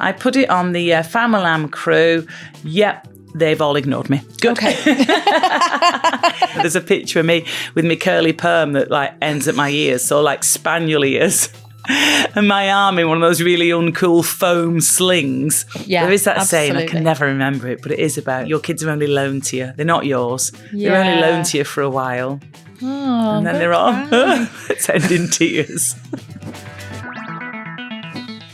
I put it on the Famalam crew. Yep. They've all ignored me. Good. Okay. There's a picture of me with my curly perm that like ends at my ears, so like spaniel ears. And my arm in one of those really uncool foam slings. Yeah, there is that absolutely. saying, I can never remember it, but it is about your kids are only loaned to you. They're not yours. Yeah. They're only loaned to you for a while. Oh, And then they're all sending tears.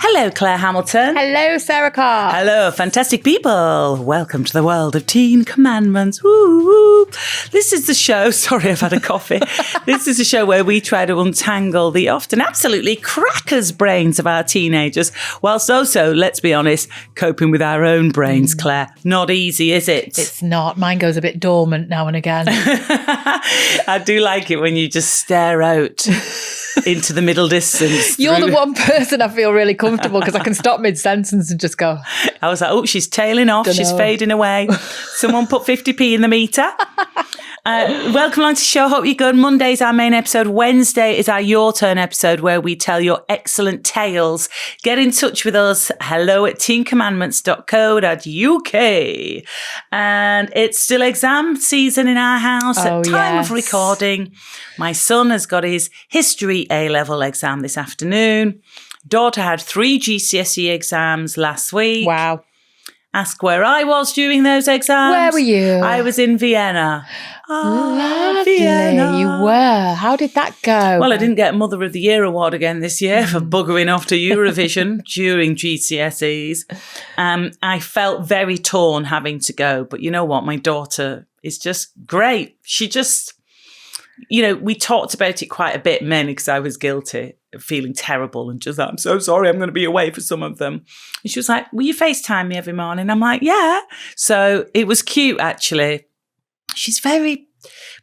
Hello, Claire Hamilton. Hello, Sarah Carr. Hello, fantastic people. Welcome to the world of Teen Commandments. Woo, woo. This is the show. Sorry, I've had a coffee. This is the show where we try to untangle the often absolutely crackers brains of our teenagers, whilst also, let's be honest, coping with our own brains, Claire. Not easy, is it? It's not. Mine goes a bit dormant now and again. I do like it when you just stare out into the middle distance. You're the one person I feel really comfortable because I can stop mid-sentence and just go. I was like, oh, she's tailing off. She's fading away. Someone put 50p in the meter. Welcome along to the show. Hope you're good. Monday's our main episode. Wednesday is our Your Turn episode where we tell your excellent tales. Get in touch with us. hello@teencommandments.co.uk. And it's still exam season in our house at time of recording. My son has got his history A-level exam this afternoon. Daughter had 3 GCSE exams last week. Wow. Ask where I was during those exams. Where were you? I was in Vienna. Lovely. Vienna. You were. How did that go? Well, I didn't get Mother of the Year award again this year for buggering off to Eurovision during GCSEs. I felt very torn having to go. But you know what? My daughter is just great. She just, we talked about it quite a bit, mainly because I was guilty of feeling terrible and just, I'm so sorry, I'm going to be away for some of them. And she was like, will you FaceTime me every morning? I'm like, yeah. So it was cute, actually.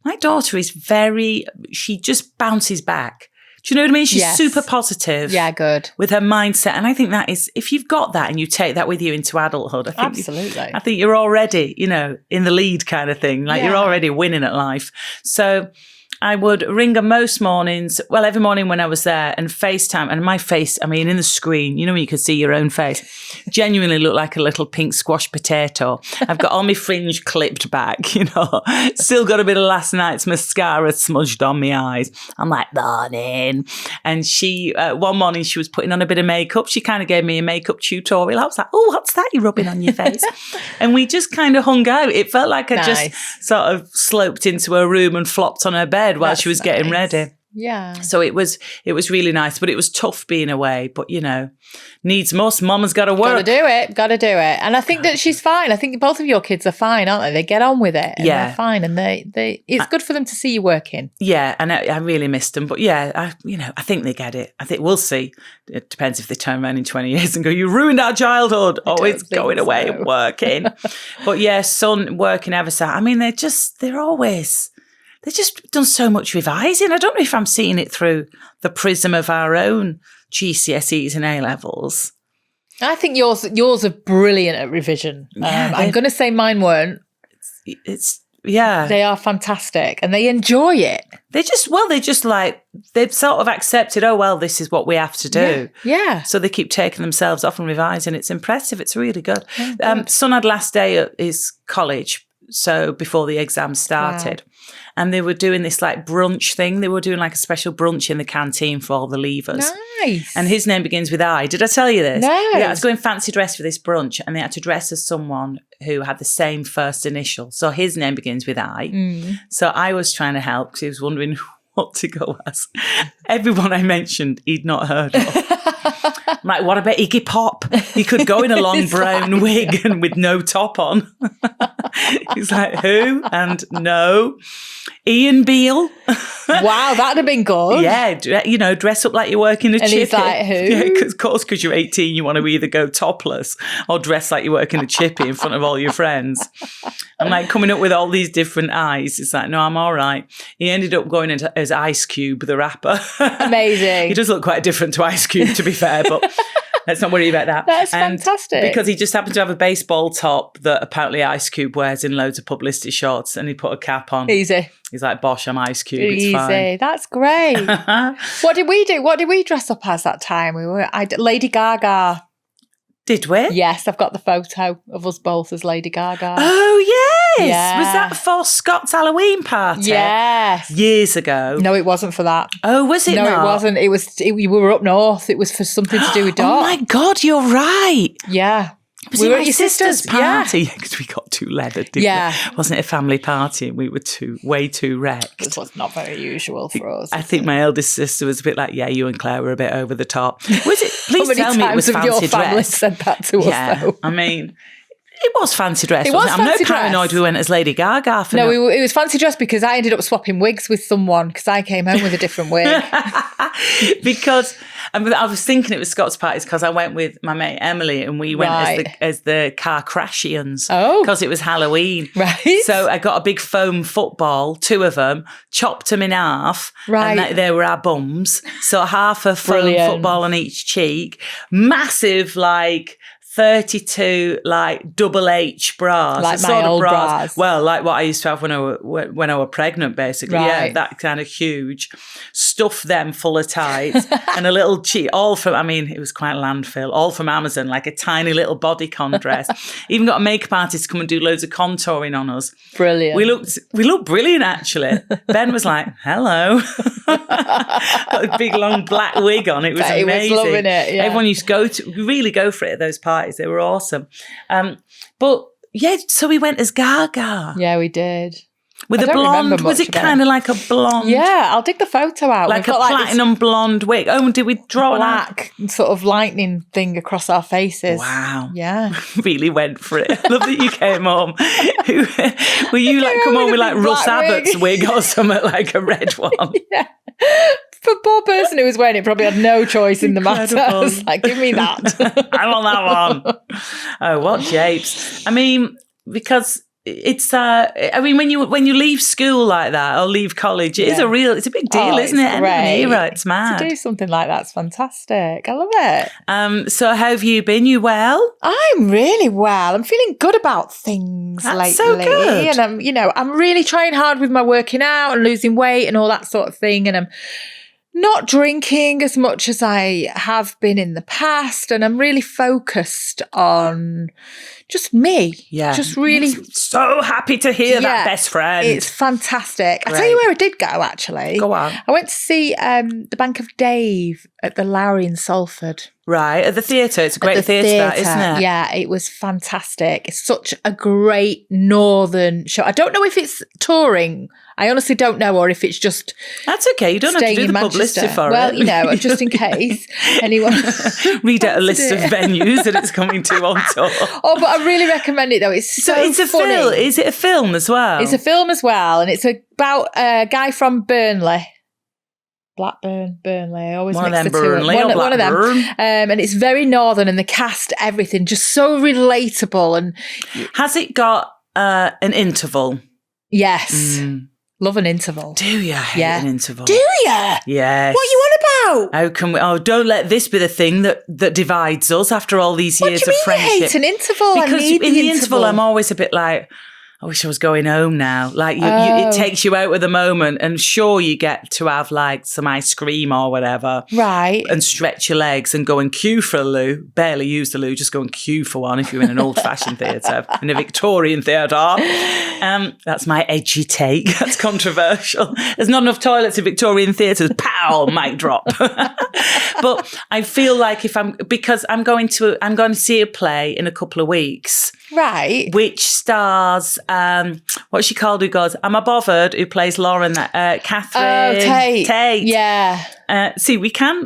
My daughter is she just bounces back. Do you know what I mean? She's super positive. Yeah, good. With her mindset. And I think that is, if you've got that and you take that with you into adulthood, I think you're already, in the lead kind of thing. Like you're already winning at life. So I would ring her most mornings, every morning when I was there, and FaceTime. And my face, in the screen, when you could see your own face, genuinely looked like a little pink squash potato. I've got all my fringe clipped back, still got a bit of last night's mascara smudged on my eyes. I'm like, morning. And she, one morning she was putting on a bit of makeup. She kind of gave me a makeup tutorial. I was like, oh, what's that you're rubbing on your face? And we just kind of hung out. It felt like I just sort of sloped into her room and flopped on her bed while she was getting ready. Yeah. So it was really nice, but it was tough being away. But, needs must. Mama's got to work. Got to do it. And I think that she's fine. I think both of your kids are fine, aren't they? They get on with it. And they're fine. And it's good for them to see you working. Yeah. And I really missed them. But I think they get it. I think we'll see. It depends if they turn around in 20 years and go, you ruined our childhood. Always going away and working. But son working ever so. They've just done so much revising. I don't know if I'm seeing it through the prism of our own GCSEs and A-levels. I think yours are brilliant at revision. I'm going to say mine weren't. They are fantastic and they enjoy it. They've sort of accepted, this is what we have to do. Yeah. So they keep taking themselves off and revising. It's impressive. It's really good. Son had last day at his college, so before the exam started. Wow. And they were doing this brunch thing. They were doing a special brunch in the canteen for all the leavers. Nice. And his name begins with I. Did I tell you this? No. Yeah, I was going fancy dress for this brunch and they had to dress as someone who had the same first initial. So his name begins with I. So I was trying to help because he was wondering what to go as. Everyone I mentioned, he'd not heard of. I'm like, what about Iggy Pop? He could go in a long brown wig and with no top on. He's like, who? And no. Ian Beale. Wow, that'd have been good. Yeah, dress up like you're working a chippy. And he's like, who? Yeah, of course, because you're 18, you want to either go topless or dress like you're working a chippy in front of all your friends. I'm coming up with all these different eyes. It's like, no, I'm all right. He ended up going as Ice Cube, the rapper. Amazing. He does look quite different to Ice Cube, to be fair, but let's not worry about that. That's fantastic. Because he just happened to have a baseball top that apparently Ice Cube wears in loads of publicity shots, and he put a cap on. Easy. He's like, Bosh, I'm Ice Cube. Easy. It's fine. That's great. What did we do? What did we dress up as that time? Lady Gaga. Did we? Yes, I've got the photo of us both as Lady Gaga. Oh, yes. Yeah. Was that for Scott's Halloween party? Yes. Years ago. No, it wasn't for that. Oh, was it not? No, it wasn't. We were up north. It was for something to do with dogs. Oh, my God, you're right. Yeah. We were at your sister's party because we got too leathered, didn't we? Wasn't it a family party and we were way too wrecked? This was not very usual for us. I think my eldest sister was a bit like, yeah, you and Claire were a bit over the top. Was it? Please tell me it was fancy dress. Your family said that to us, though. I mean, it was fancy dress, wasn't it? I'm no paranoid we went as Lady Gaga for No, it was fancy dress because I ended up swapping wigs with someone because I came home with a different wig. Because I was thinking it was Scott's parties because I went with my mate Emily and we went as the Car Crashians because it was Halloween. Right. So I got a big foam football, 2 of them, chopped them in half. Right. And they were our bums. So half a foam football on each cheek. Massive, 32 double H bras, like my old bras. Well, like what I used to have when I were pregnant, basically. Right. Yeah, that kind of huge. Stuff them full of tights and a little cheek, all from. I mean, it was quite landfill, all from Amazon, like a tiny little bodycon dress. Even got a makeup artist to come and do loads of contouring on us. Brilliant. We looked brilliant actually. Ben was like, "Hello," got a big long black wig on. It was amazing. He was loving it. Yeah. Everyone used to really go for it at those parties. They were awesome. But yeah, so we went as Gaga. Yeah, we did. With a blonde, was it kind of like a blonde? Yeah, I'll dig the photo out. Like a platinum blonde wig. Oh, did we draw black sort of lightning thing across our faces? Wow. Yeah. Really went for it. Love that you came home. Were you come on with Russ Abbott's wig or something, like a red one? Yeah. The poor person who was wearing it probably had no choice in the matter. I was like, give me that. I want that one. Oh, what japes. I mean, because it's when you leave school like that or leave college, it's a big deal, isn't it? End of an era, it's mad. To do something like that's fantastic. I love it. So how have you been? You well? I'm really well. I'm feeling good about things lately. So good. And I'm really trying hard with my working out and losing weight and all that sort of thing. And I'm not drinking as much as I have been in the past. And I'm really focused on just me. Yeah. Just really. So happy to hear that, best friend. It's fantastic. I'll tell you where I did go, actually. Go on. I went to see The Bank of Dave at the Lowry in Salford. Right, at the theatre. It's a great theatre, that, isn't it? Yeah, it was fantastic. It's such a great northern show. I don't know if it's touring. I honestly don't know, or if it's just. That's okay. You don't have to do the publicity for it. Well, just in case anyone. Read out a list of venues that it's coming to on tour. Oh, but I really recommend it though. It's so it's a funny. film. Is it a film as well? It's a film as well, and it's about a guy from Burnley. Burnley. I always mix the two. One of them. And it's very northern, and the cast, everything, just so relatable. And has it got an interval? Yes. Love an interval. Do you hate an interval? Do you? Yes. What are you on about? How can we? Oh, don't let this be the thing that divides us after all these years of friendship. What do you mean you hate an interval? Because in the interval, I'm always a bit like, I wish I was going home now. Like it takes you out of the moment, and sure you get to have some ice cream or whatever, right? And stretch your legs and go and queue for a loo. Barely use the loo, just go and queue for one if you're in an old-fashioned theatre, in a Victorian theatre. That's my edgy take. That's controversial. There's not enough toilets in Victorian theatres. Pow, mic drop. But I feel like because I'm going to see a play in a couple of weeks. Right. Which stars, what's she called who goes, Am I Bothered, who plays Lauren, Catherine. Oh, Tate. Yeah. See, we can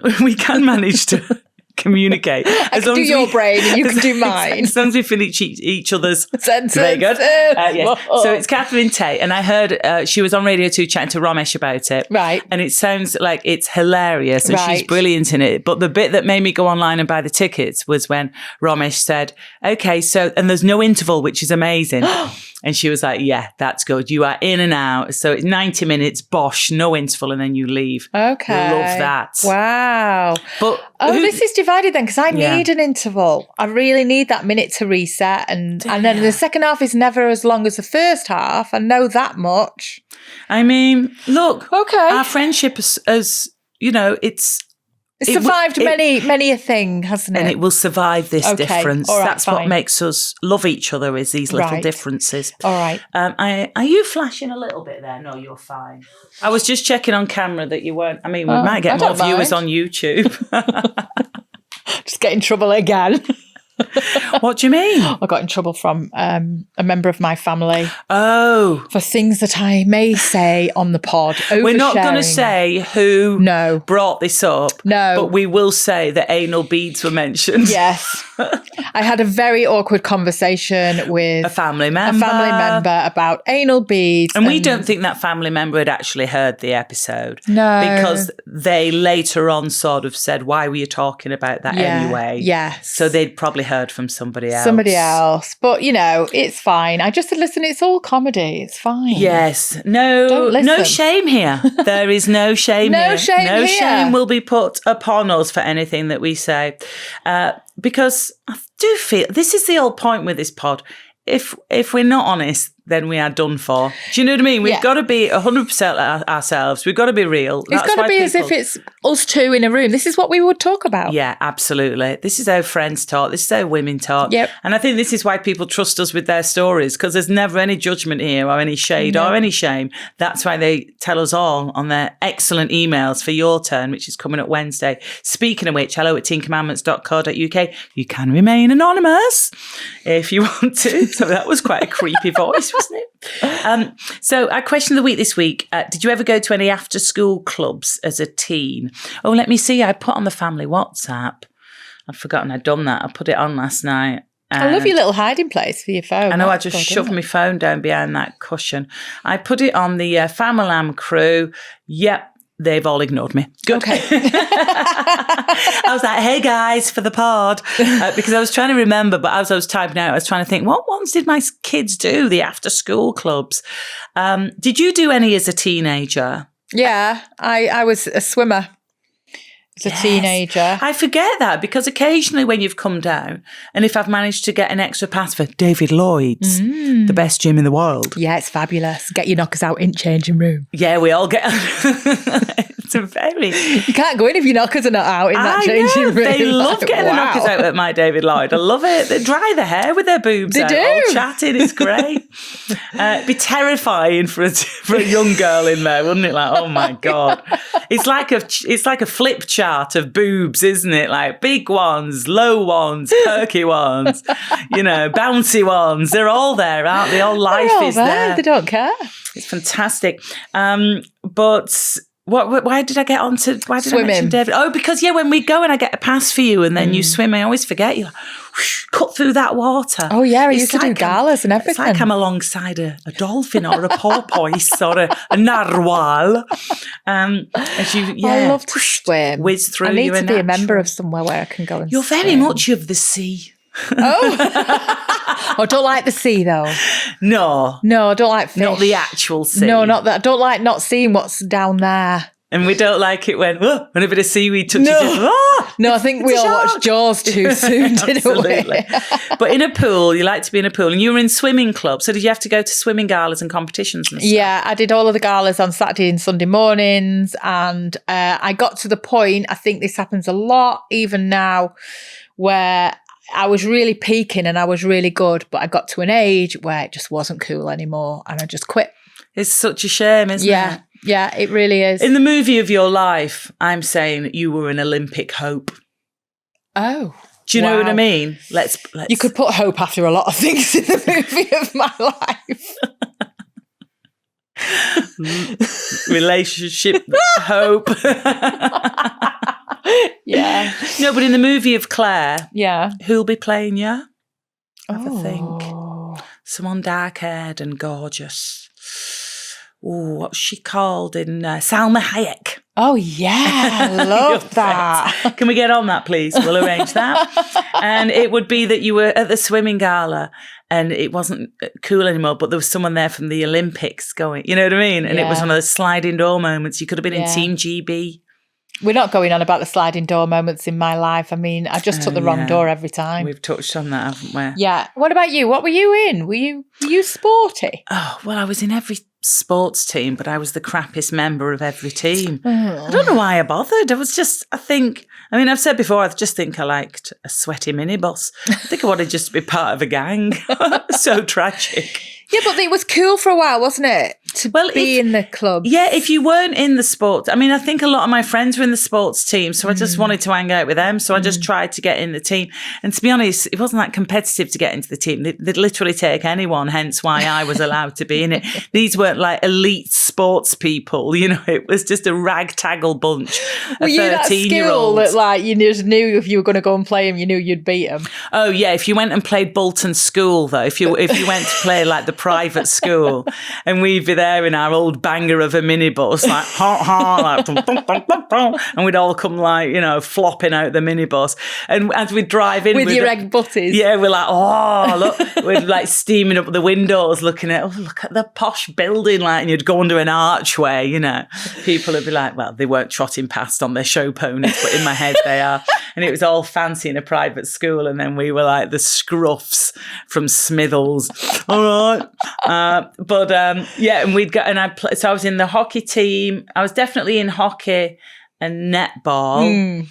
manage to communicate. I can do your brain and you can do mine. As long as we finish each other's sentences. Very good. Yes. So it's Catherine Tate, and I heard she was on Radio 2 chatting to Ramesh about it. Right. And it sounds like it's hilarious, and she's brilliant in it. But the bit that made me go online and buy the tickets was when Ramesh said, okay, so, and there's no interval, which is amazing. And she was like, yeah, that's good. You are in and out. So it's 90 minutes, bosh, no interval, and then you leave. Okay. Love that. Wow. But this is divided then, because I need an interval. I really need that minute to reset. And then the second half is never as long as the first half. I know that much. I mean, look. Okay. Our friendship as you know, it's It's survived many a thing, hasn't it? And it will survive this difference. All right, that's fine. what makes us love each other, is these little differences. All right. Are you flashing a little bit there? No, you're fine. I was just checking on camera that you weren't. I mean, we might get more viewers on YouTube. Just get in trouble again. What do you mean? I got in trouble from a member of my family. Oh. For things that I may say on the pod. We're not going to say who brought this up. No. But we will say that anal beads were mentioned. Yes. I had a very awkward conversation with a family member about anal beads. And we don't think that family member had actually heard the episode. No. Because they later on sort of said, why were you talking about that anyway? Yes. So they'd probably heard from somebody else. But, it's fine. I just said, listen, it's all comedy. It's fine. Yes. No shame here. There is no shame here. No shame will be put upon us for anything that we say. Because I do feel this is the whole point with this pod. If we're not honest, then we are done for. Do you know what I mean? We've got to be 100% ourselves. We've got to be real. It's got to be as if it's us two in a room. This is what we would talk about. Yeah, absolutely. This is how friends talk. This is how women talk. Yep. And I think this is why people trust us with their stories, because there's never any judgment here or any shade or any shame. That's why they tell us all on their excellent emails for your turn, which is coming up Wednesday. Speaking of which, hello@teencommandments.co.uk. You can remain anonymous if you want to. So that was quite a creepy voice, wasn't it? So our question of the week this week, did you ever go to any after school clubs as a teen? Oh, let me see. I put on the family WhatsApp. I'd forgotten I'd done that. I put it on last night. I love your little hiding place for your phone. I know, I just shoved my phone down behind that cushion. I put it on the Famalam crew. Yep. They've all ignored me. Good. Okay. I was like, hey guys, for the pod. Because I was trying to remember, but as I was typing out, I was trying to think, what ones did my kids do? The after school clubs. Did you do any as a teenager? Yeah, I was a swimmer as a teenager. I forget that because occasionally when you've come down and if I've managed to get an extra pass for David Lloyd's, the best gym in the world. Yeah, it's fabulous. Get your knockers out in changing room. Yeah, we all get... It's a very... You can't go in if your knockers are not out in that changing room. They love getting the knockers out at my David Lloyd. I love it. They dry their hair with their boobs out. They do. All chatting. It's great. It'd be terrifying for a young girl in there, wouldn't it? Like, oh my God. It's like a flip chart of boobs, isn't it? Like big ones, low ones, perky ones, bouncy ones. They're all there, aren't they? All life is there. They don't care. It's fantastic. But why did I get onto swimming? I mention David? Oh, because when we go and I get a pass for you and then you swim, I always forget you. Whoosh, cut through that water. Oh yeah, I used to do galas and everything. It's like I'm alongside a dolphin or a porpoise or a narwhal. I love to swim. Whiz through. I need to be a member of somewhere where I can go and You're swim. very much of the sea. I don't like the sea though. No, I don't like fish. Not the actual sea. No, not that. I don't like not seeing what's down there. And we don't like it when a bit of seaweed touches it. No, I think we all watched Jaws too soon, didn't we? But in a pool, you like to be in a pool. And you were in swimming clubs. So did you have to go to swimming galas and competitions and stuff? Yeah, I did all of the galas on Saturday and Sunday mornings. And I got to the point, I think this happens a lot, even now, where I was really peaking and I was really good. But I got to an age where it just wasn't cool anymore. And I just quit. It's such a shame, isn't it? Yeah, it really is. In the movie of your life, I'm saying you were an Olympic hope. Oh. Do you know what I mean? Let's. You could put hope after a lot of things in the movie of my life. Relationship hope. Yeah. No, but in the movie of Claire, yeah, who'll be playing you? Have a think. Someone dark-haired and gorgeous. Oh, what's she called in Salma Hayek? Oh, yeah. I love that. Can we get on that, please? We'll arrange that. And it would be that you were at the swimming gala and it wasn't cool anymore, but there was someone there from the Olympics going, you know what I mean? And it was one of those sliding door moments. You could have been in Team GB. We're not going on about the sliding door moments in my life. I mean, I just took the wrong door every time. We've touched on that, haven't we? Yeah. What about you? What were you in? Were you sporty? Oh, well, I was in every sports team, but I was the crappiest member of every team. I don't know why I bothered. I've said before, I just think I liked a sweaty minibus. I think I wanted just to be part of a gang. So tragic. Yeah, but it was cool for a while, wasn't it? To be in the club. Yeah, if you weren't in the sport. I mean, I think a lot of my friends were in the sports team, so I just wanted to hang out with them. So I just tried to get in the team. And to be honest, it wasn't that competitive to get into the team. They'd literally take anyone, hence why I was allowed to be in it. These weren't like elite sports people, it was just a ragtaggle bunch of 13-year-olds. That like you just knew if you were going to go and play them, you knew you'd beat them. Oh yeah, if you went and played Bolton School though, if you went to play like the private school, and we'd be there in our old banger of a minibus, like like, and we'd all come like flopping out the minibus, and as we'd drive in with your egg butties, yeah, we're like, oh look, we're like steaming up the windows, looking at look at the posh building, like, and you'd go under an archway, people would be like, well, they weren't trotting past on their show ponies, but in my head they are, and it was all fancy in a private school, and then we were like the scruffs from Smithles, all right. And we'd go, and so I was in the hockey team. I was definitely in hockey and netball.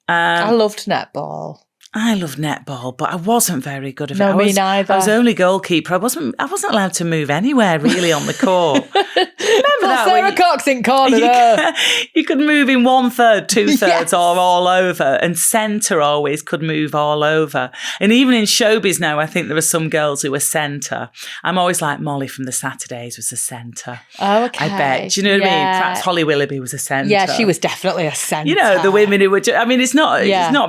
I loved netball. I loved netball, but I wasn't very good at it. No, me neither. I was only goalkeeper. I wasn't allowed to move anywhere really on the court. Remember that? Sarah Cox in corner. You could move in 1/3, 2/3, or all over, and centre always could move all over. And even in showbiz now, I think there are some girls who are centre. I'm always like Molly from the Saturdays was a centre. Oh, okay. I bet. Do you know what I mean? Perhaps Holly Willoughby was a centre. Yeah, she was definitely a centre. The women who were. It's not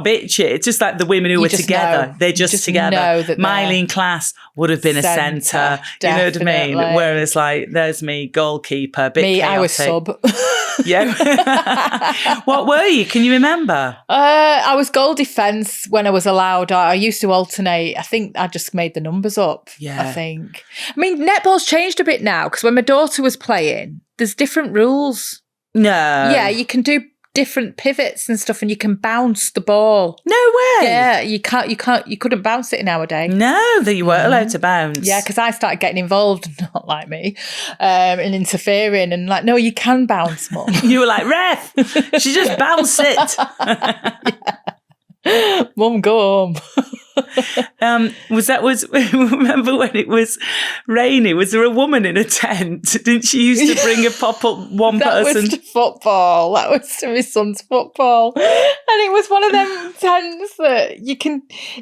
bitchy. It's just like the women who were together. They're just together. Mylene Class would have been a centre. You know what I mean? Whereas like there's me, goalkeeper, bit chaotic. I was sub. Yeah. What were you? Can you remember? I was goal defence when I was allowed. I used to alternate. I think I just made the numbers up. Yeah. I think. I mean, netball's changed a bit now because when my daughter was playing, there's different rules. No. Yeah, you can do different pivots and stuff, and you can bounce the ball. No way. Yeah, you couldn't bounce it nowadays. No, that you weren't allowed to bounce. Yeah, because I started getting involved, not like me, and interfering, and like, no, you can bounce, Mum. You were like, ref, she just bounced it. Mum, go home. Remember when it was rainy, was there a woman in a tent? Didn't she used to bring a pop-up one person? That was to football. That was to my son's football. And it was one of them tents that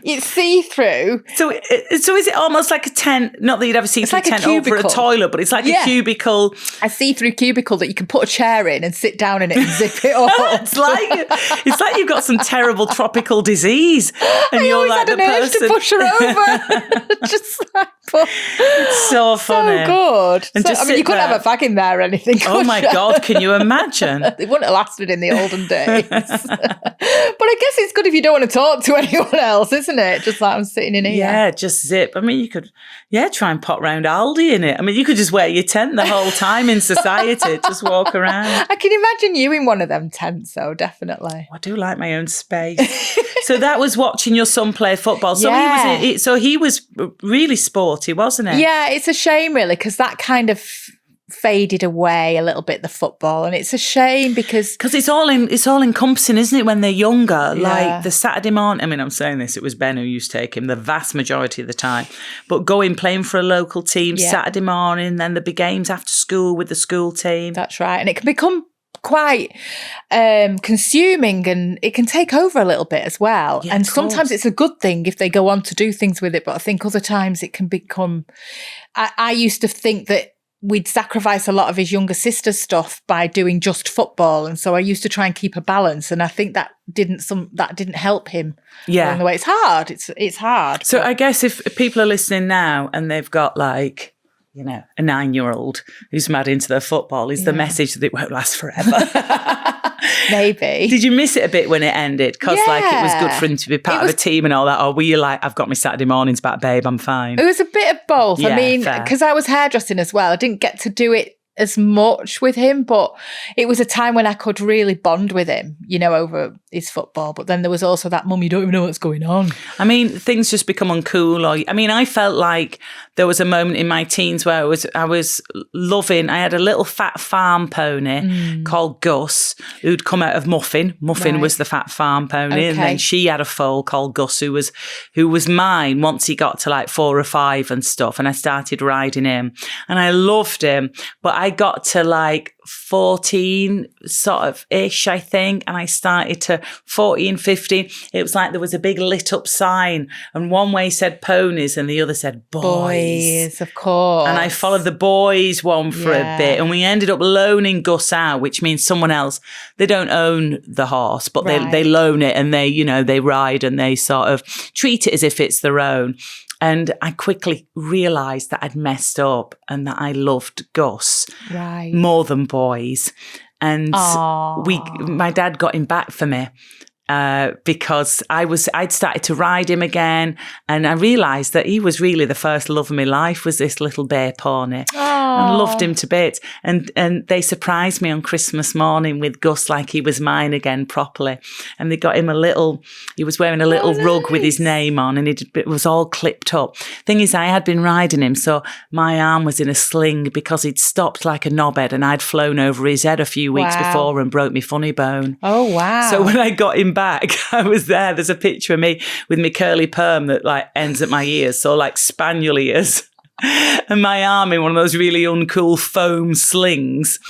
it's see-through. So is it almost like a tent? Not that you'd ever see-through tent over a toilet, but it's like a cubicle. A see-through cubicle that you can put a chair in and sit down in it and zip it up. It's like you've got some terrible tropical disease. And you're like the person to push her over. Just like, it's so funny. So good. And you couldn't have a fag in there or anything. Oh my God, can you imagine? It wouldn't have lasted in the olden days. But I guess it's good if you don't want to talk to anyone else, isn't it? Just like I'm sitting in here. Yeah, just zip. I mean, you could, try and pop round Aldi in it. I mean, you could just wear your tent the whole time in society, just walk around. I can imagine you in one of them tents, though, definitely. I do like my own space. So that was watching your son play football. So he was really sporty, wasn't he? Yeah, it's a shame really because that kind of faded away a little bit, the football, and it's a shame because it's all encompassing, isn't it? When they're younger, like the Saturday morning. I mean, I'm saying this. It was Ben who used to take him the vast majority of the time, but playing for a local team Saturday morning, then there'd be games after school with the school team. That's right, and it can become quite consuming and it can take over a little bit as well. And sometimes it's a good thing if they go on to do things with it, but I think other times it can become I used to think that we'd sacrifice a lot of his younger sister's stuff by doing just football, and so I used to try and keep a balance, and I think that didn't help him along the way. It's hard. It's hard. So I guess if people are listening now and they've got like a 9-year-old who's mad into their football, is the message that it won't last forever. Maybe. Did you miss it a bit when it ended? Because like it was good for him to be part of a team and all that, or were you like, I've got my Saturday mornings back, babe, I'm fine? It was a bit of both. Yeah, I mean, because I was hairdressing as well, I didn't get to do it as much with him, but it was a time when I could really bond with him, over his football. But then there was also that, Mum, you don't even know what's going on. I mean, things just become uncool. I felt like there was a moment in my teens where I was loving, I had a little fat farm pony called Gus, who'd come out of Muffin. Muffin was the fat farm pony. Okay. And then she had a foal called Gus, who was mine once he got to like 4 or 5 and stuff. And I started riding him and I loved him. But I got to like 14 sort of ish, I think. And I started to 14, 15. It was like there was a big lit up sign and one way said ponies and the other said boys. Of course. And I followed the boys one for a bit and we ended up loaning Gus out, which means someone else, they don't own the horse, but they loan it and they ride and they sort of treat it as if it's their own. And I quickly realised that I'd messed up and that I loved Gus more than boys. And my dad got him back for me. Because I'd started to ride him again and I realised that he was really the first love of my life was this little bay pony. And loved him to bits. And they surprised me on Christmas morning with Gus like he was mine again properly. And they got him he was wearing a little rug with his name on and it was all clipped up. Thing is, I had been riding him, so my arm was in a sling because he'd stopped like a knobhead and I'd flown over his head a few weeks before and broke my funny bone. Oh, wow. So when I got him back, I was there. There's a picture of me with my curly perm that like ends at my ears, so like spaniel ears. And my arm in one of those really uncool foam slings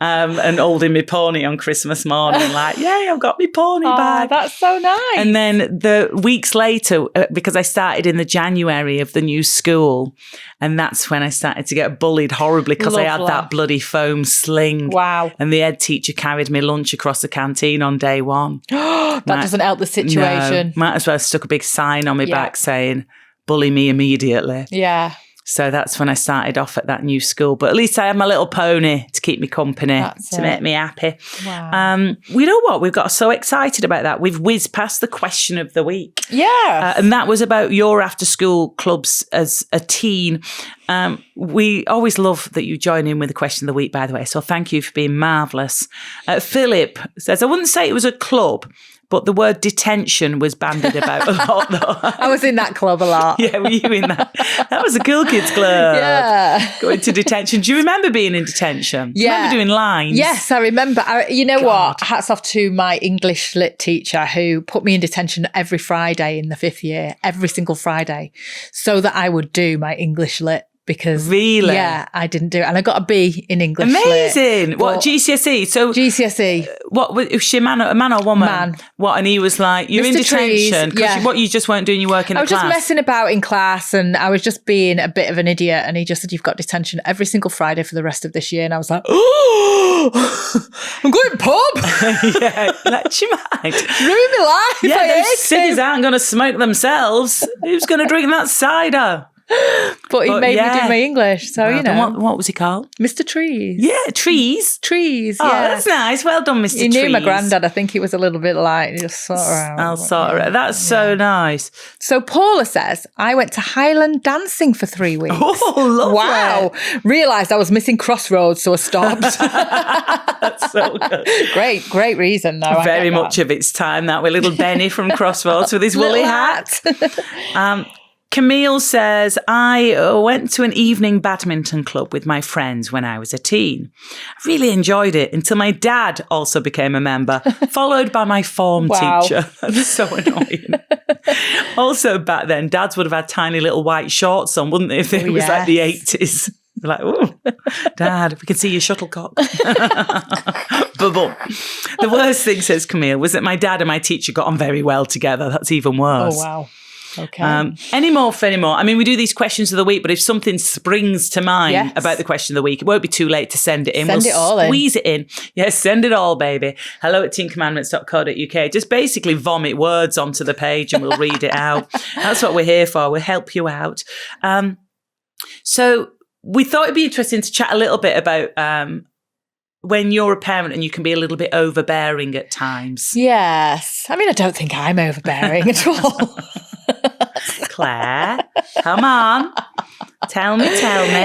and holding my pony on Christmas morning like, yay, I've got my pony back. That's so nice. And then the weeks later, because I started in the January of the new school, and that's when I started to get bullied horribly because I had that bloody foam sling. Wow. And the head teacher carried me lunch across the canteen on day one. That doesn't help the situation. No, might as well have stuck a big sign on my back saying, bully me immediately. Yeah. So that's when I started off at that new school. But at least I had my little pony to keep me company, make me happy. Wow. We know what? We've got so excited about that. We've whizzed past the question of the week. Yeah. And that was about your after-school clubs as a teen. We always love that you join in with the question of the week, by the way. So thank you for being marvellous. Philip says, I wouldn't say it was a club, but the word detention was bandied about a lot, though. I was in that club a lot. Yeah, were you in that? That was a cool kids club. Yeah. Going to detention. Do you remember being in detention? Do you remember doing lines? Yes, I remember. What? Hats off to my English lit teacher who put me in detention every Friday in the 5th year, every single Friday, so that I would do my English lit. Because I didn't do it, and I got a B in English. Amazing! Lit. What GCSE? So GCSE. What was she? A man or woman? Man. What? And he was like, "You're Mr. in detention because you just weren't doing your work in the class." I was just messing about in class, and I was just being a bit of an idiot. And he just said, "You've got detention every single Friday for the rest of this year." And I was like, "Oh, I'm going pub." Yeah, let you mind. Ruin my life. Yeah, those ciggies aren't going to smoke themselves. Who's going to drink that cider? But he made me do my English, so What was he called? Mr. Trees. Yeah, Trees. Trees. Oh, yeah, that's nice. Well done, Mr. Trees. He knew my granddad. I think he was a little bit like, just sort her out. I'll sort her out. That's so nice. So Paula says, I went to Highland dancing for 3 weeks. Oh, lovely. Wow. Realised I was missing Crossroads, so I stopped. That's so good. Great reason, though. Very much of its time, that with little Benny from Crossroads with his woolly hat. Camille says, I went to an evening badminton club with my friends when I was a teen. I really enjoyed it until my dad also became a member, followed by my form teacher. That's so annoying. Also, back then, dads would have had tiny little white shorts on, wouldn't they, if it was like the 80s? They're like, oh, Dad, we can see your shuttlecock. Bubble. The worst thing, says Camille, was that my dad and my teacher got on very well together. That's even worse. Oh, wow. Okay. Any more? I mean, we do these questions of the week, but if something springs to mind about the question of the week, it won't be too late to send it in. Send it all in. Squeeze it in. Yes, send it all, baby. hello@teencommandments.co.uk. Just basically vomit words onto the page and we'll read it out. That's what we're here for. We'll help you out. So we thought it'd be interesting to chat a little bit about when you're a parent and you can be a little bit overbearing at times. Yes. I mean, I don't think I'm overbearing at all. Claire, come on. Tell me.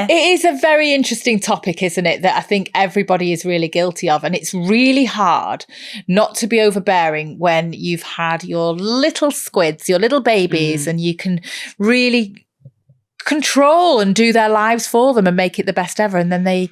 It is a very interesting topic, isn't it? That I think everybody is really guilty of. And it's really hard not to be overbearing when you've had your little squids, your little babies, and you can really control and do their lives for them and make it the best ever. And then they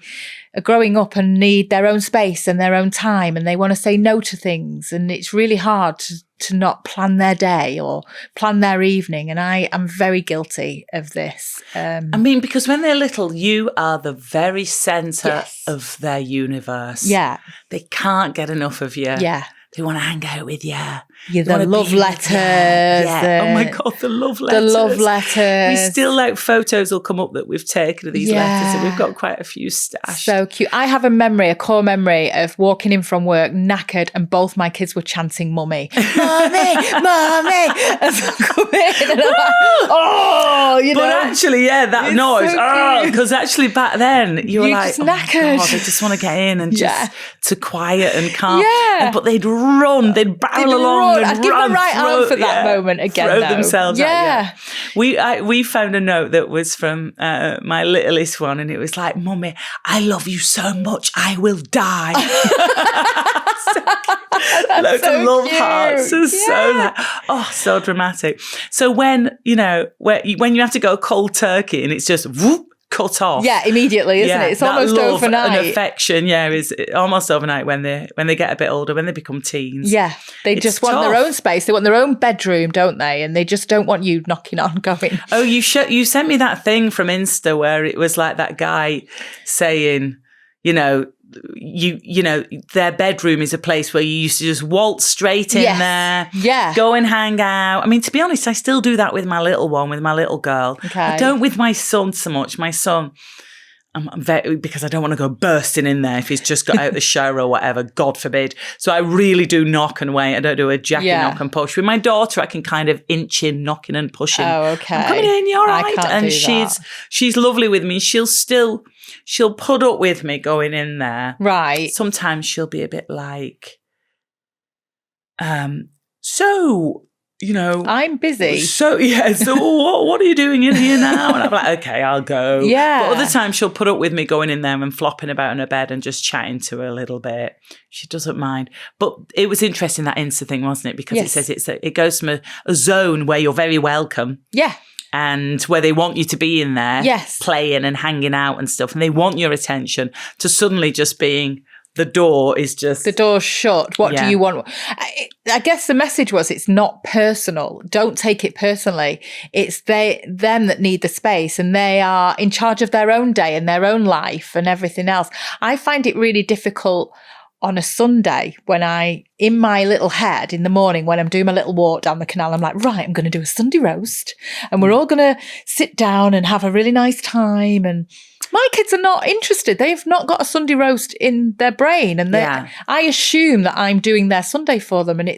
are growing up and need their own space and their own time, and they want to say no to things. And it's really hard to not plan their day or plan their evening. And I am very guilty of this. Because when they're little, you are the very centre of their universe. Yeah. They can't get enough of you. Yeah. They want to hang out with you. Yeah, the love letters. Yeah. Oh my God, the love letters. The love letters. We still photos will come up that we've taken of these letters, and we've got quite a few stashed. So cute. I have a core memory of walking in from work knackered, and both my kids were chanting "Mummy, Mummy, Mummy" as I come in, and I'm like, But actually, that noise, because actually back then you were like, just knackered. God, I just want to get in and just to quiet and calm. Yeah. But they'd run, they'd barrel along. I'd give my right arm for that moment again. Throw themselves at you. We found a note that was from my littlest one, and it was like, "Mummy, I love you so much, I will die." Loads of love hearts. So dramatic. So when you have to go cold turkey and it's just whoop, cut off. Yeah, immediately, isn't it? It's almost love overnight. And affection, is almost overnight when they get a bit older, when they become teens. Yeah, they just want their own space. They want their own bedroom, don't they? And they just don't want you knocking on, going. Oh, you sent me that thing from Insta where it was like that guy saying, their bedroom is a place where you used to just waltz straight in there, go and hang out. I mean, to be honest, I still do that with my little one, with my little girl. Okay. I don't with my son so much. My son, because I don't want to go bursting in there if he's just got out the shower or whatever, God forbid. So I really do knock and wait. I don't do a Jackie knock and push. With my daughter, I can kind of inch in, knocking and pushing. Oh, okay. I'm coming in, you're right. And she's lovely with me. She'll put up with me going in there. Right. Sometimes she'll be a bit like, I'm busy. So what are you doing in here now? And I'm like, okay, I'll go. Yeah. But other times she'll put up with me going in there and flopping about in her bed and just chatting to her a little bit. She doesn't mind. But it was interesting, that Insta thing, wasn't it? Because it says it goes from a zone where you're very welcome. Yeah. And where they want you to be in there, playing and hanging out and stuff, and they want your attention, to suddenly just being, the door's shut. What do you want? I guess the message was, it's not personal. Don't take it personally. It's them that need the space, and they are in charge of their own day and their own life and everything else. I find it really difficult on a Sunday when in my little head in the morning, when I'm doing my little walk down the canal, I'm like, right, I'm going to do a Sunday roast, and we're all going to sit down and have a really nice time. And my kids are not interested. They've not got a Sunday roast in their brain. And I assume that I'm doing their Sunday for them. And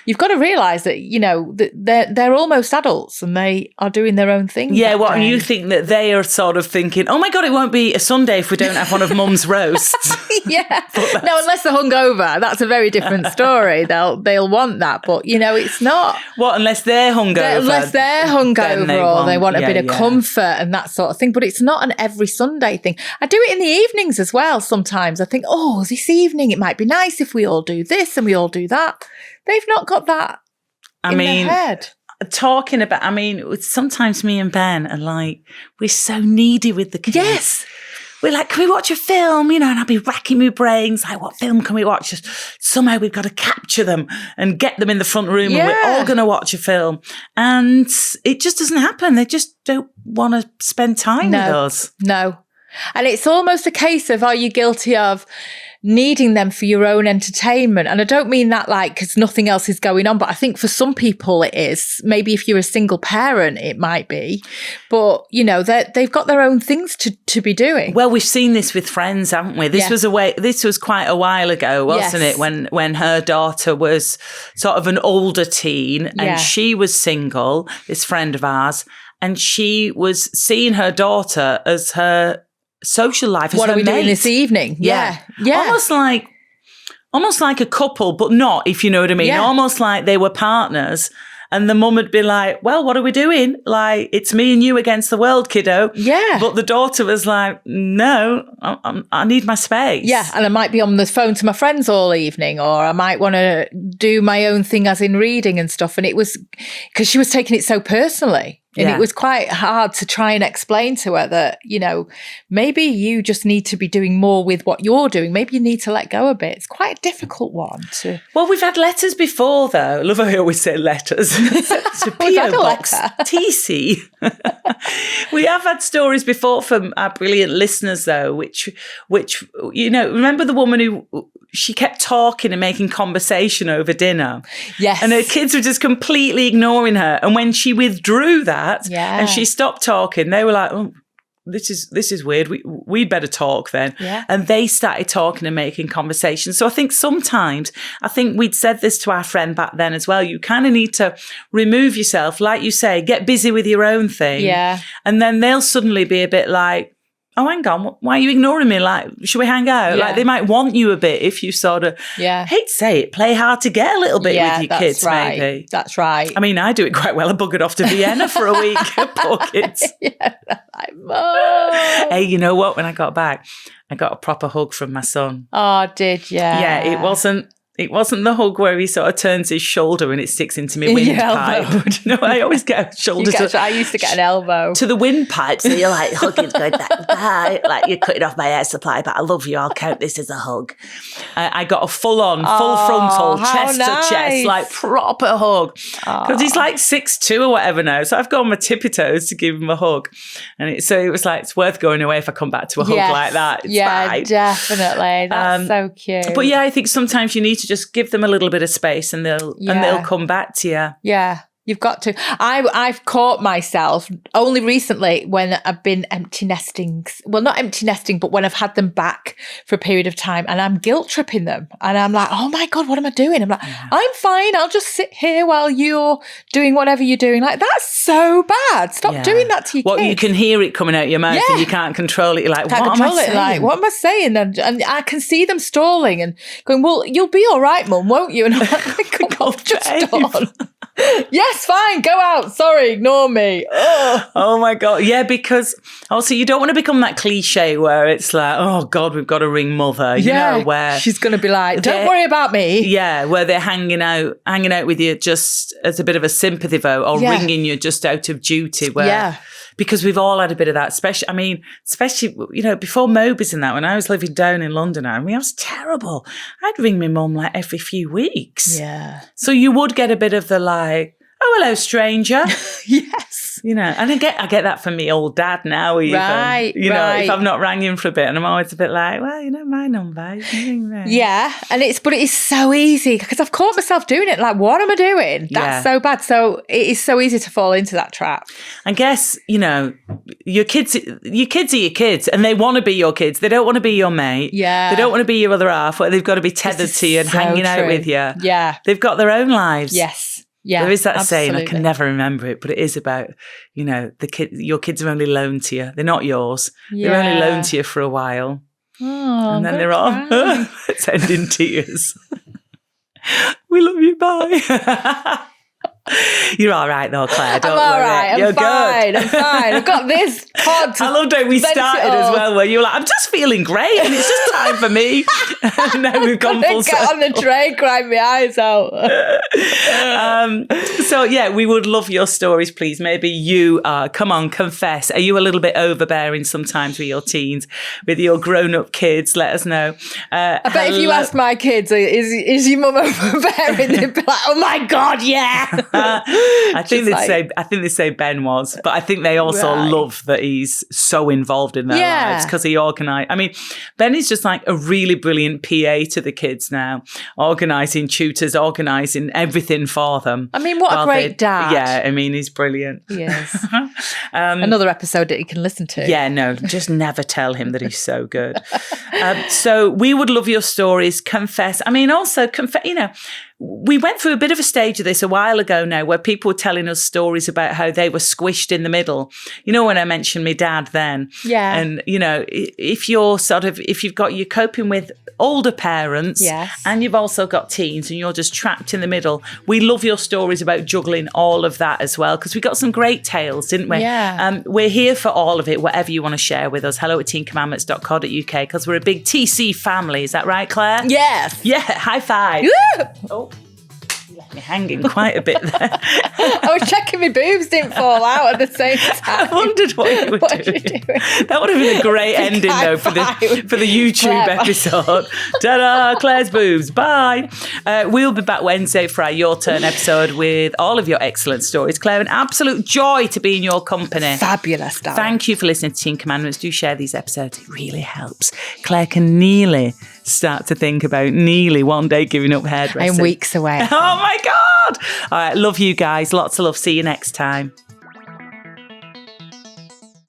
you've got to realise that, they're almost adults and they are doing their own thing. Yeah, and you think that they are sort of thinking, oh my God, it won't be a Sunday if we don't have one of Mum's roasts. Yeah. No, unless they're hungover. That's a very different story. They'll want that. But, it's not. What, unless they're hungover? Unless they're hungover, or they want a bit of comfort and that sort of thing. But it's not an every Sunday thing. I do it in the evenings as well sometimes. I think, this evening it might be nice if we all do this and we all do that. They've not got that in their head. Talking about, sometimes me and Ben are like, we're so needy with the kids. Yes. We're like, can we watch a film? And I'll be racking my brains. Like, what film can we watch? Just somehow we've got to capture them and get them in the front room, and we're all going to watch a film. And it just doesn't happen. They just don't want to spend time with us. No. And it's almost a case of, are you guilty of needing them for your own entertainment? And I don't mean that because nothing else is going on, but I think for some people it is. Maybe if you're a single parent, it might be. But, they've got their own things to be doing. Well, we've seen this with friends, haven't we? This was quite a while ago, wasn't it? When her daughter was sort of an older teen and she was single, this friend of ours, and she was seeing her daughter as her social life. What are we doing this evening? Yeah. Almost like a couple, but not, if you know what I mean. Yeah. Almost like they were partners. And the mum would be like, well, what are we doing? Like, it's me and you against the world, kiddo. Yeah. But the daughter was like, no, I need my space. Yeah. And I might be on the phone to my friends all evening, or I might want to do my own thing as in reading and stuff. And it was because she was taking it so personally. And it was quite hard to try and explain to her that, you know, maybe you just need to be doing more with what you're doing. Maybe you need to let go a bit. It's quite a difficult one to... Well, we've had letters before, though. I love how I always say letters. It's a P.O. Box, TC. We have had stories before from our brilliant listeners, though, which, you know, remember the woman who... She kept talking and making conversation over dinner. Yes. And her kids were just completely ignoring her. And when she withdrew that and she stopped talking, they were like, oh, this is weird. We'd better talk then. Yeah. And they started talking and making conversation. So I think sometimes, we'd said this to our friend back then as well, you kind of need to remove yourself, like you say, get busy with your own thing. Yeah. And then they'll suddenly be a bit like, oh, hang on, why are you ignoring me? Like, should we hang out? Yeah. Like, they might want you a bit if you sort of, I hate to say it, play hard to get a little bit with your kids, right. maybe. That's right. I mean, I do it quite well. I buggered off to Vienna for a week. Poor kids. Hey, you know what? When I got back, I got a proper hug from my son. Oh, did you? Yeah, it wasn't the hug where he sort of turns his shoulder and it sticks into my windpipe. No, I always get a shoulder. I used to get an elbow. To the windpipe. So you're like, hugging, going, bye. Like you're cutting off my air supply, but I love you. I'll count this as a hug. I got a full frontal, chest to chest, like proper hug. Because he's like 6'2" or whatever now. So I've got on my tippy toes to give him a hug. And so it was like, it's worth going away if I come back to a hug like that. It's fine. Definitely. That's so cute. But yeah, I think sometimes you need to just give them a little bit of space and they'll come back to you. Yeah. You've got to. I've caught myself only recently when I've been empty nesting. Well, not empty nesting, but when I've had them back for a period of time and I'm guilt tripping them. And I'm like, oh my God, what am I doing? I'm like, I'm fine. I'll just sit here while you're doing whatever you're doing. Like, that's so bad. Stop doing that to your kids. You can hear it coming out your mouth and you can't control it. You're like, what am I saying? Like, what am I saying? And I can see them stalling and going, well, you'll be all right, Mum, won't you? And I'm like, come on, just on. Yes, fine, go out. Sorry, ignore me. Ugh. Oh my God. Yeah, because also you don't want to become that cliche where it's like, oh God, we've got to ring mother. You know, where she's going to be like, don't worry about me. Yeah, where they're hanging out with you just as a bit of a sympathy vote or ringing you just out of duty. Because we've all had a bit of that, especially, you know, before Mobies and that, when I was living down in London, I was terrible. I'd ring my mum like every few weeks. Yeah. So you would get a bit of the like, oh, hello, stranger. Yes. You know, and I get that from me old dad now even. Right, you know, if I've not rang him for a bit and I'm always a bit like, well, you know, my number. Yeah, but it is so easy because I've caught myself doing it. Like, what am I doing? That's so bad. So it is so easy to fall into that trap. I guess, you know, your kids are your kids and they want to be your kids. They don't want to be your mate. Yeah. They don't want to be your other half where they've got to be tethered to you and hanging out with you. Yeah. They've got their own lives. Yes. Yeah, there is that absolutely. saying, I can never remember it, but it is about, you know, your kids are only loaned to you. They're not yours. They're only loaned to you for a while. Oh, and then they're off. It's ending tears. We love you, bye. You're all right though, Claire. Don't worry. I'm all right. You're fine. good. I'm fine. I've got this pod. I loved how we started as well, where you were like, I'm just feeling great and it's just time for me. And now we've gone full circle. Get on the train, cry my eyes out. So yeah, we would love your stories, please. Maybe you are, come on, confess. Are you a little bit overbearing sometimes with your teens, with your grown-up kids? Let us know. I bet if you ask my kids, is your mum overbearing? They'd be like, oh my God, yeah. I think they say Ben was, but I think they also love that he's so involved in their lives because he organised. I mean, Ben is just like a really brilliant PA to the kids now, organising tutors, organising everything for them. I mean, what a great dad. Yeah, I mean, he's brilliant. Yes. Another episode that you can listen to. Yeah, no, just never tell him that he's so good. So we would love your stories. Confess. I mean, also, you know, we went through a bit of a stage of this a while ago now where people were telling us stories about how they were squished in the middle. You know, when I mentioned my dad then. Yeah. And, you know, if you're coping with older parents and you've also got teens and you're just trapped in the middle, we love your stories about juggling all of that as well, because we got some great tales, didn't we? Yeah. We're here for all of it, whatever you want to share with us. hello@teencommandments.co.uk, because we're a big TC family. Is that right, Claire? Yes. Yeah, high five. Woo! Oh, you left me hanging quite a bit there. I was checking my boobs didn't fall out at the same time. I wondered what you were doing. That would have been a great ending, though, for the YouTube episode. Ta-da, Claire's boobs. Bye. We'll be back Wednesday for our Your Turn episode with all of your excellent stories. Claire, an absolute joy to be in your company. Fabulous, darling. Thank you for listening to Teen Commandments. Do share these episodes. It really helps. Claire can nearly start to think about one day giving up hairdressing. I'm weeks away. Oh, my God. All right. Love you guys. Lots of love. See you next time.